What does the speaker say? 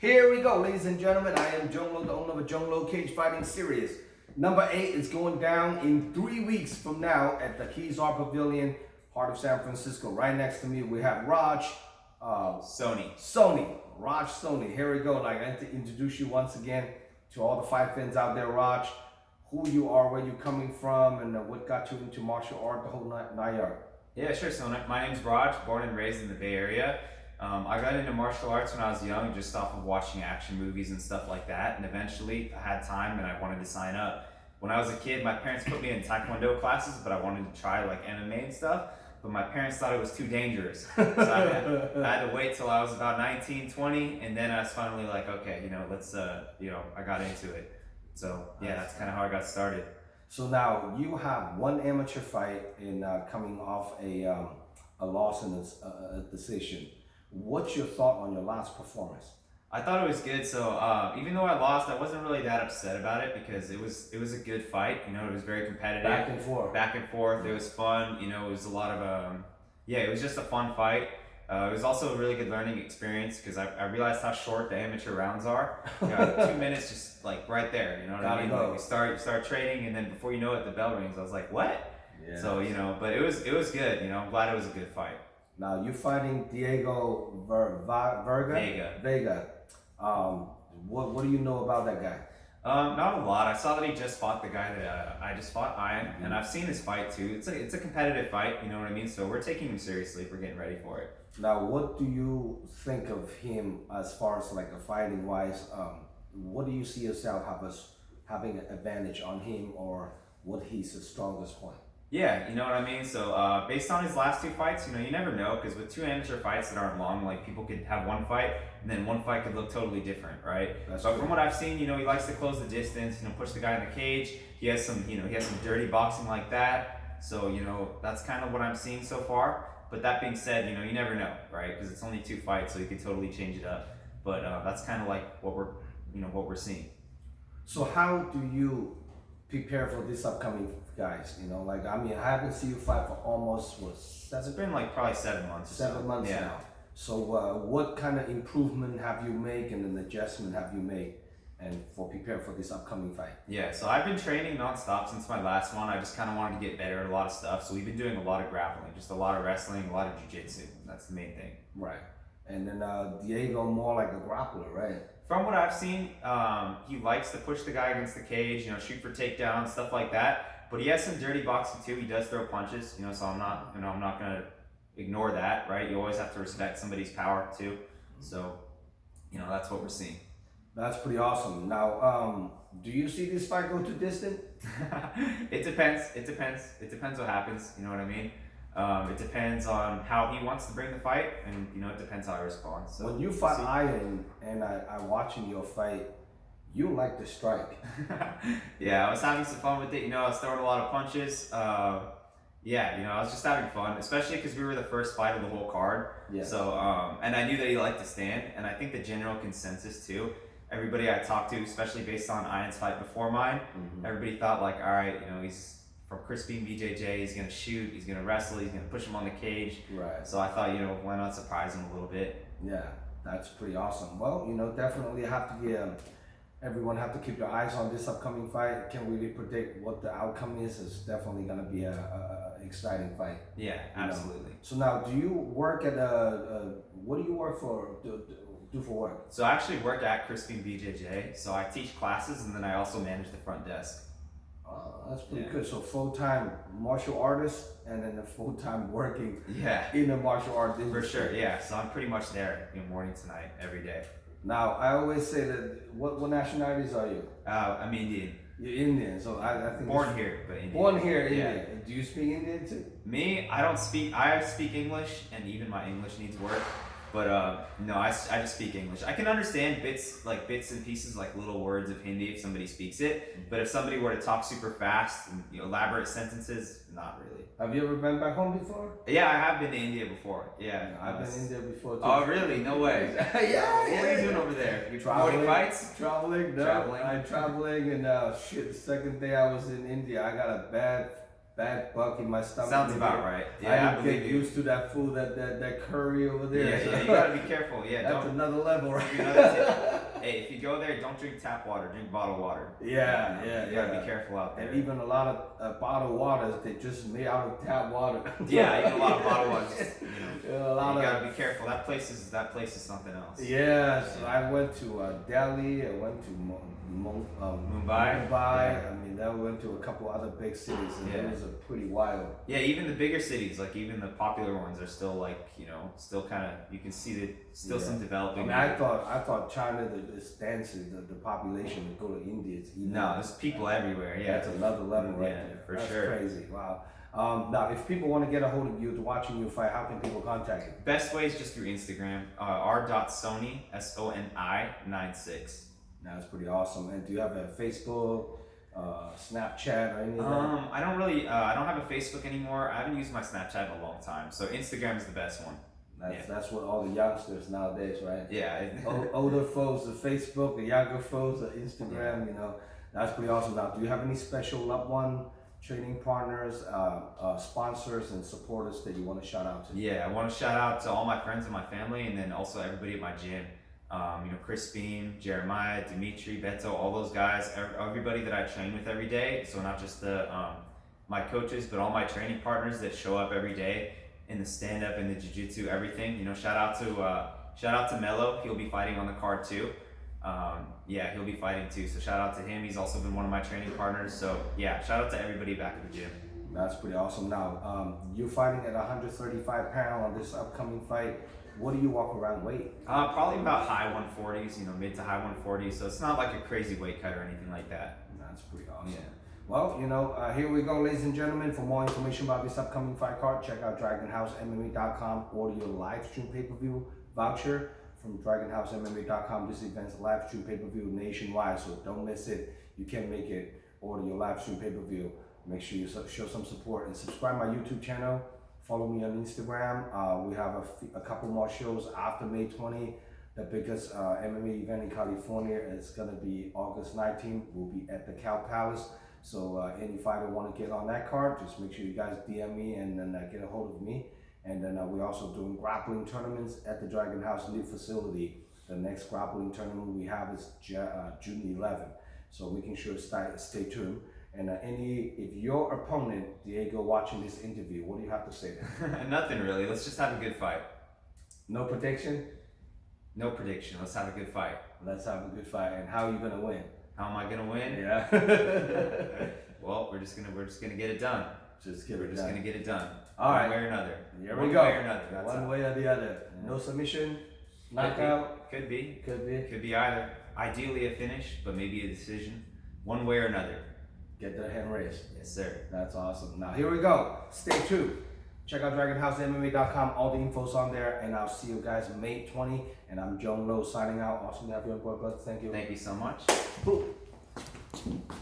Here we go, ladies and gentlemen. I am Zhong, the owner of Zhong Cage Fighting Series. Number 8 is going down in 3 weeks from now at the Keys Art Pavilion, heart of San Francisco. Right next to me, we have Soni. Raj Soni. Here we go. Like, I have to introduce you once again to all the fight fans out there, Raj. Who you are, where you're coming from, and what got you into martial art, the whole nine yard. Yeah, sure. So my name's Raj, born and raised in the Bay Area. I got into martial arts when I was young, just off of watching action movies and stuff like that. And eventually I had time and I wanted to sign up. When I was a kid, my parents put me in Taekwondo classes, but I wanted to try like MMA and stuff. But my parents thought it was too dangerous. So I had to wait till I was about 19, 20. And then I was finally like, okay, let's, I got into it. So yeah, that's kind of how I got started. So now you have one amateur fight in coming off a loss in a decision. What's your thought on your last performance? I thought it was good. So even though I lost, I wasn't really that upset about it because it was a good fight. It was very competitive. Back and forth. It was fun. It was a lot of it was just a fun fight. It was also a really good learning experience because I realized how short the amateur rounds are. 2 minutes, just like right there. You know what I mean? Like we start trading, and then before you know it, the bell rings. I was like, what? Yeah. So but it was good. I'm glad it was a good fight. Now you're fighting Diego Vega. What do you know about that guy? Not a lot. I saw that he just fought the guy that I just fought, Ian, and I've seen his fight too. It's a competitive fight, you know what I mean? So we're taking him seriously. We're getting ready for it. Now, what do you think of him as far as like a fighting wise? What do you see yourself having an advantage on him, or what he's the strongest point? Yeah, you know what I mean? So based on his last 2 fights, you never know, because with 2 amateur fights that aren't long, like people could have one fight and then one fight could look totally different, right? But from what I've seen, he likes to close the distance, push the guy in the cage. He has some dirty boxing like that. So, that's kind of what I'm seeing so far. But that being said, you never know, right? Because it's only 2 fights, so you could totally change it up. But that's kind of like what we're seeing. So how do you prepare for this upcoming guys? I haven't seen you fight for almost It's been like probably 7 months. 7 months yeah. now. So what kind of improvement have you made and an adjustment have you made and for prepare for this upcoming fight? Yeah, so I've been training nonstop since my last one. I just kind of wanted to get better at a lot of stuff. So we've been doing a lot of grappling, just a lot of wrestling, a lot of jiu-jitsu. That's the main thing. Right. And then Diego more like a grappler, right? From what I've seen, he likes to push the guy against the cage, shoot for takedowns, stuff like that. But he has some dirty boxing too. He does throw punches, so I'm not gonna ignore that, right? You always have to respect somebody's power too. So, that's what we're seeing. That's pretty awesome. Now, do you see this fight go to distant? It depends. It depends what happens. You know what I mean? It depends on how he wants to bring the fight, and it depends how I respond. So when you fought Ian and I watching your fight, you like to strike. Yeah, I was having some fun with it. I was throwing a lot of punches. I was just having fun, especially because we were the first fight of the whole card. Yeah. So, and I knew that he liked to stand, and I think the general consensus too. Everybody I talked to, especially based on Ian's fight before mine, everybody thought like, all right, he's from Crispy and BJJ, he's gonna shoot, he's gonna wrestle, he's gonna push him on the cage. Right. So I thought, why not surprise him a little bit? Yeah, that's pretty awesome. Well, definitely have to get everyone have to keep your eyes on this upcoming fight. Can't really predict what the outcome is. It's definitely gonna be a exciting fight. Yeah, absolutely. So now, do you work at what do you work for? Do for work? So I actually work at Crispy and BJJ. So I teach classes and then I also manage the front desk. That's pretty good. So full-time martial artist and then a full-time working in a martial art industry. For sure, yeah. So I'm pretty much there, morning to night, every day. Now, I always say that, what nationalities are you? I'm Indian. You're Indian, so I think... Born here, but Indian. Born here, Indian. Do you speak Indian too? Me, I speak English, and even my English needs work. But no, I just speak English. I can understand bits and pieces, like little words of Hindi if somebody speaks it. But if somebody were to talk super fast and elaborate sentences, not really. Have you ever been back home before? Yeah, I have been to India before. Yeah, I've been in India before too. Oh, really? No way. Yeah. What are you doing over there? You're traveling. Fights? Traveling. No, I'm traveling, and the second day I was in India, I got a bad bug in my stomach. Sounds Maybe about right. Yeah, I I didn't believe get you. used to that food, that curry over there. Yeah, so- yeah, you gotta be careful. Yeah, That's don't. another level, right? Another tip. Hey, if you go there, don't drink tap water. Drink bottled water. Yeah, You gotta be careful out there. And even a lot of bottled waters, they just made out of tap water. Yeah, even a lot of bottled waters. Yeah, a lot You of. gotta be careful. That place is something else. Yes, I went to Delhi. I went to Mumbai. I mean, I went to a couple other big cities, and it was a pretty wild. Yeah, even the bigger cities, like even the popular ones, are still like still kind of you can see that still some I developing. mean, I thought China is dancing the population to go to India. It's even, No, there's people everywhere. Yeah, that's another level right Yeah, there. for That's sure. crazy. Wow. Now, if people want to get a hold of you to watching you fight, how can people contact you? Best way is just through Instagram. r.soni SONI 96. That's pretty awesome. And do you have a Facebook, Snapchat, or any of that? I don't really. I don't have a Facebook anymore. I haven't used my Snapchat in a long time. So Instagram is the best one. That's what all the youngsters nowadays, right? Yeah. Older folks are Facebook, the younger folks are Instagram. That's pretty awesome. Now, do you have any special loved one, training partners, sponsors, and supporters that you want to shout out to? Yeah, I want to shout out to all my friends and my family, and then also everybody at my gym. Chris Beam, Jeremiah, Dimitri, Beto, all those guys, everybody that I train with every day. So not just my coaches, but all my training partners that show up every day in the stand-up, in the jiu-jitsu, everything. Shout out to Mello. He'll be fighting on the card too. He'll be fighting too. So shout out to him. He's also been one of my training partners. So yeah, shout out to everybody back at the gym. That's pretty awesome. Now, you're fighting at 135 pounds on this upcoming fight. What do you walk around weight? Probably about high 140s, mid to high 140s. So it's not like a crazy weight cut or anything like that. That's pretty awesome. Yeah. Well, here we go, ladies and gentlemen. For more information about this upcoming fight card, check out DragonHouseMMA.com. Order your live stream pay-per-view voucher from DragonHouseMMA.com. This event's live stream pay-per-view nationwide, so don't miss it. You can make it. Order your live stream pay-per-view. Make sure you show some support and subscribe my YouTube channel. Follow me on Instagram. We have a couple more shows after May 20. The biggest MMA event in California is going to be August 19th. We'll be at the Cal Palace. So any fighter want to get on that card, just make sure you guys DM me and then get a hold of me. And then we're also doing grappling tournaments at the Dragon House new facility. The next grappling tournament we have is June 11th. So making sure to stay tuned. And if your opponent, Diego, watching this interview, what do you have to say there? Nothing really. Let's just have a good fight. No prediction? No prediction. Let's have a good fight. Let's have a good fight. And how are you gonna win? How am I gonna win? Yeah. Well, we're just gonna get it done. We're just gonna get it done. All right. One way or another. Here One we go. way or another. That's One all. way or the other. Yeah. No submission. Knockout. Could be. Could be. Could be either. Ideally a finish, but maybe a decision. One way or another. Get the hand raised. Yes, sir. That's awesome. Now here we go. Stay tuned. Check out DragonHouseMMA.com. All the info's on there, and I'll see you guys May 20. And I'm Zhong signing out. Awesome to have you on board, brother. Thank you. Thank you so much. Boom.